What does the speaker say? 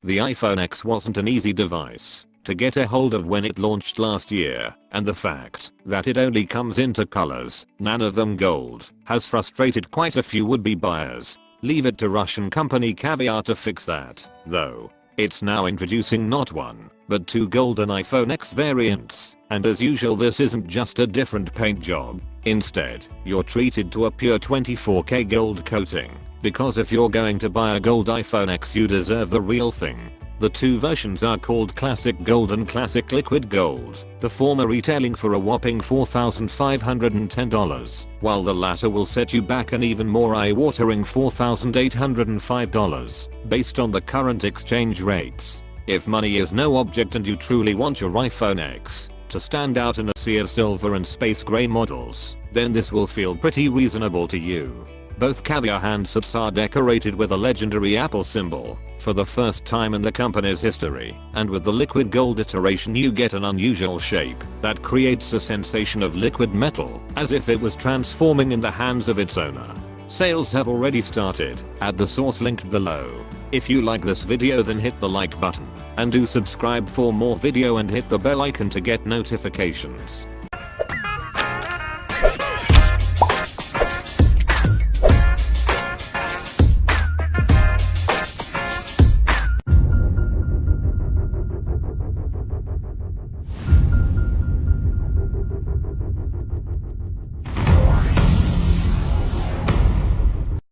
The iPhone X wasn't an easy device to get a hold of when it launched last year, and the fact that it only comes in two colors, none of them gold, has frustrated quite a few would-be buyers. Leave it to Russian company Caviar to fix that, though. It's now introducing not one, but two golden iPhone X variants, and as usual this isn't just a different paint job. Instead, you're treated to a pure 24K gold coating, because if you're going to buy a gold iPhone X you deserve the real thing. The two versions are called Classic Gold and Classic Liquid Gold, the former retailing for a whopping $4,510, while the latter will set you back an even more eye-watering $4,805, based on the current exchange rates. If money is no object and you truly want your iPhone X to stand out in a sea of silver and space gray models, then this will feel pretty reasonable to you. Both Caviar handsets are decorated with a legendary Apple symbol for the first time in the company's history, and with the liquid gold iteration you get an unusual shape that creates a sensation of liquid metal, as if it was transforming in the hands of its owner. Sales have already started at the source linked below. If you like this video then hit the like button, and do subscribe for more video and hit the bell icon to get notifications.